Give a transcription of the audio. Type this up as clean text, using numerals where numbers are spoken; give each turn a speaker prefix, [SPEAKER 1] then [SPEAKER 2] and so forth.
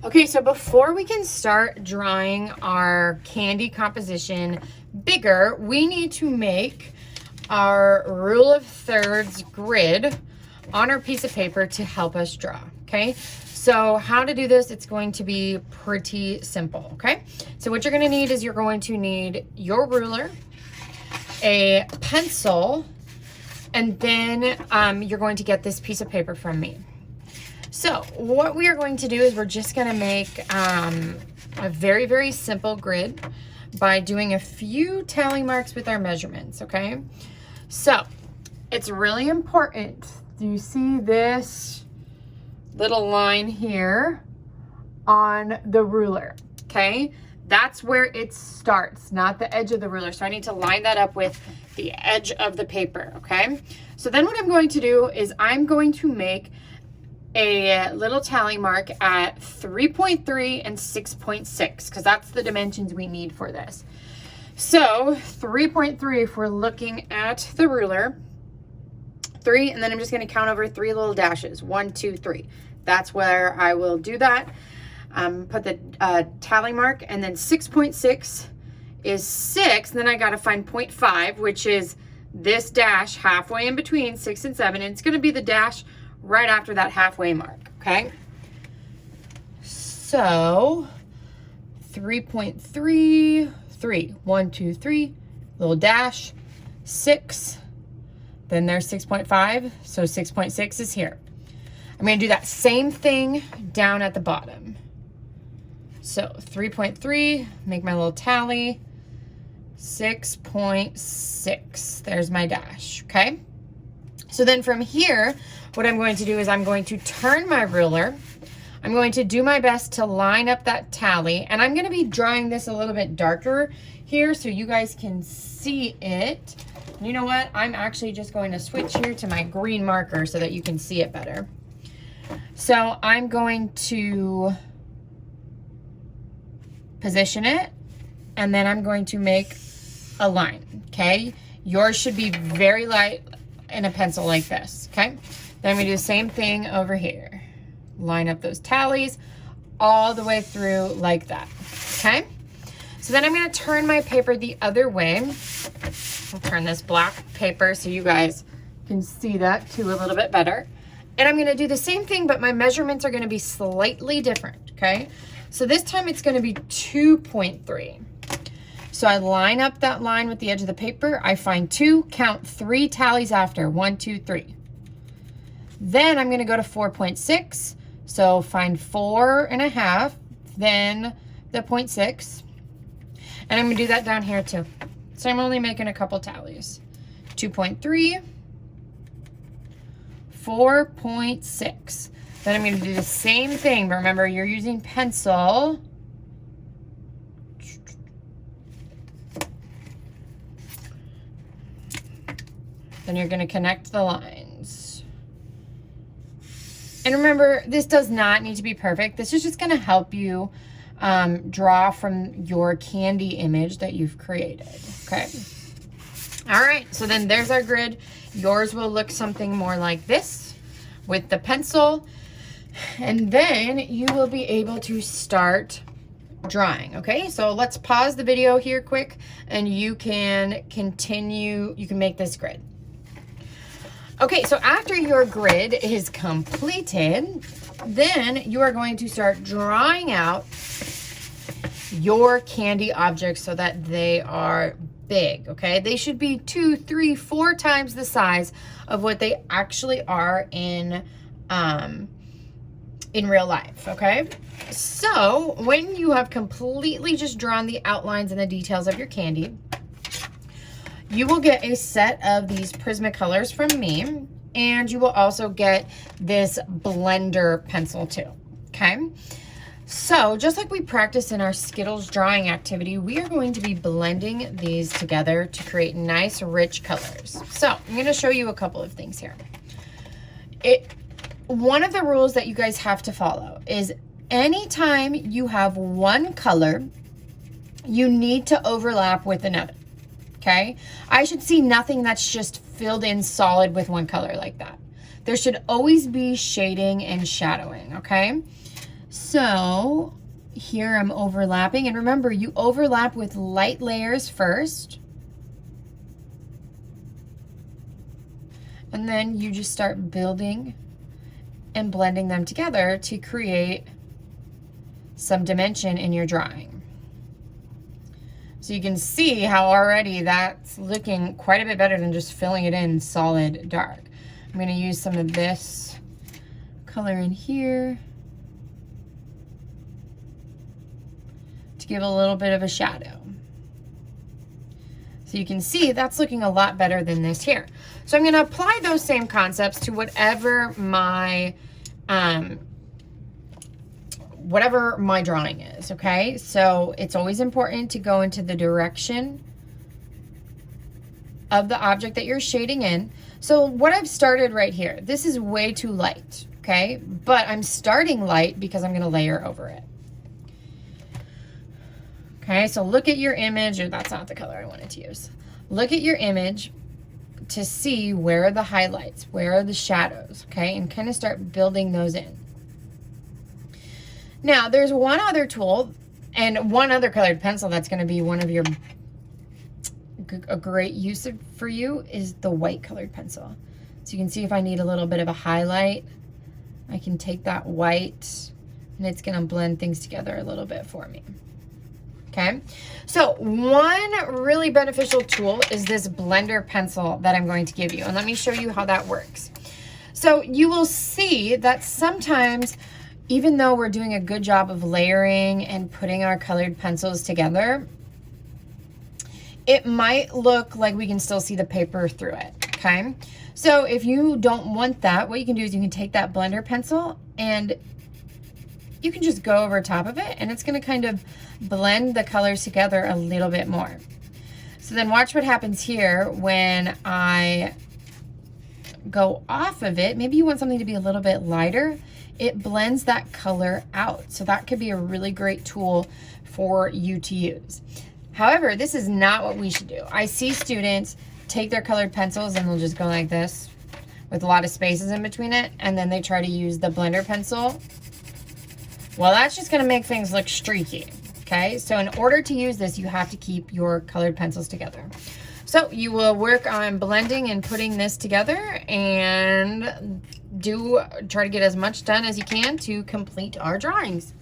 [SPEAKER 1] Okay, so before we can start drawing our candy composition bigger, we need to make our rule of thirds grid on our piece of paper to help us draw, okay? So how to do this, it's going to be pretty simple, okay? So what you're gonna need is you're going to need your ruler, a pencil, and then you're going to get this piece of paper from me. So what we are going to do is we're just going to make a very, very simple grid by doing a few tally marks with our measurements, okay? So it's really important. Do you see this little line here on the ruler, okay? That's where it starts, not the edge of the ruler. So I need to line that up with the edge of the paper, okay? So then what I'm going to do is I'm going to make a little tally mark at 3.3 and 6.6 because that's the dimensions we need for this. So 3.3, if we're looking at the ruler, 3, and then I'm just going to count over 3 little dashes. 1, 2, 3. That's where I will do that. Put the tally mark, and then 6.6 is 6. And then I got to find 0.5, which is this dash halfway in between 6 and 7. And it's going to be the dash right after that halfway mark, okay? So 3.3, 3, 1, 2, 3, little dash, 6, then there's 6.5, so 6.6 is here. I'm gonna do that same thing down at the bottom. So 3.3, make my little tally, 6.6, there's my dash, okay? So then from here, what I'm going to do is I'm going to turn my ruler. I'm going to do my best to line up that tally, and I'm going to be drawing this a little bit darker here so you guys can see it. You know what? I'm actually just going to switch here to my green marker so that you can see it better. So I'm going to position it, and then I'm going to make a line, okay? Yours should be very light in a pencil like this, okay? Then I'm gonna do the same thing over here. Line up those tallies all the way through like that, okay? So then I'm gonna turn my paper the other way. I'll turn this black paper so you guys can see that too a little bit better. And I'm gonna do the same thing, but my measurements are gonna be slightly different, okay? So this time it's gonna be 2.3. So I line up that line with the edge of the paper. I find 2, count 3 tallies after, 1, 2, 3. Then I'm gonna go to 4.6. So find 4.5, then the 0.6. And I'm gonna do that down here too. So I'm only making a couple tallies. 2.3, 4.6. Then I'm gonna do the same thing, but remember you're using pencil. Then you're gonna connect the lines. And remember, this does not need to be perfect. This is just gonna help you draw from your candy image that you've created, okay? All right, so then there's our grid. Yours will look something more like this with the pencil. And then you will be able to start drawing, okay? So let's pause the video here quick and you can continue, you can make this grid. Okay, so after your grid is completed, then you are going to start drawing out your candy objects so that they are big, okay? They should be 2, 3, 4 times the size of what they actually are in real life, okay? So when you have completely just drawn the outlines and the details of your candy, you will get a set of these Prismacolors from me, and you will also get this blender pencil too, okay? So just like we practiced in our Skittles drawing activity, we are going to be blending these together to create nice, rich colors. So I'm gonna show you a couple of things here. One of the rules that you guys have to follow is anytime you have one color, you need to overlap with another. Okay, I should see nothing that's just filled in solid with one color like that. There should always be shading and shadowing, okay? So here I'm overlapping, and remember, you overlap with light layers first, and then you just start building and blending them together to create some dimension in your drawing. So you can see how already that's looking quite a bit better than just filling it in solid dark. I'm going to use some of this color in here to give a little bit of a shadow. So you can see that's looking a lot better than this here. So I'm going to apply those same concepts to whatever my drawing is, okay? So it's always important to go into the direction of the object that you're shading in. So what I've started right here, this is way too light, okay? But I'm starting light because I'm gonna layer over it. Okay, so look at your image, or that's not the color I wanted to use. Look at your image to see where are the highlights, where are the shadows, okay? And kind of start building those in. Now, there's one other tool and one other colored pencil that's going to be one of your, a great use for you is the white colored pencil. So you can see if I need a little bit of a highlight, I can take that white and it's going to blend things together a little bit for me. Okay, so one really beneficial tool is this blender pencil that I'm going to give you. And let me show you how that works. So you will see that sometimes, even though we're doing a good job of layering and putting our colored pencils together, it might look like we can still see the paper through it, okay? So if you don't want that, what you can do is you can take that blender pencil and you can just go over top of it, and it's gonna kind of blend the colors together a little bit more. So then watch what happens here when I go off of it. Maybe you want something to be a little bit lighter. It blends that color out. So that could be a really great tool for you to use. However, this is not what we should do. I see students take their colored pencils and they'll just go like this with a lot of spaces in between it, and then they try to use the blender pencil. Well, that's just gonna make things look streaky, okay? So in order to use this, you have to keep your colored pencils together. So you will work on blending and putting this together and try to get as much done as you can to complete our drawings.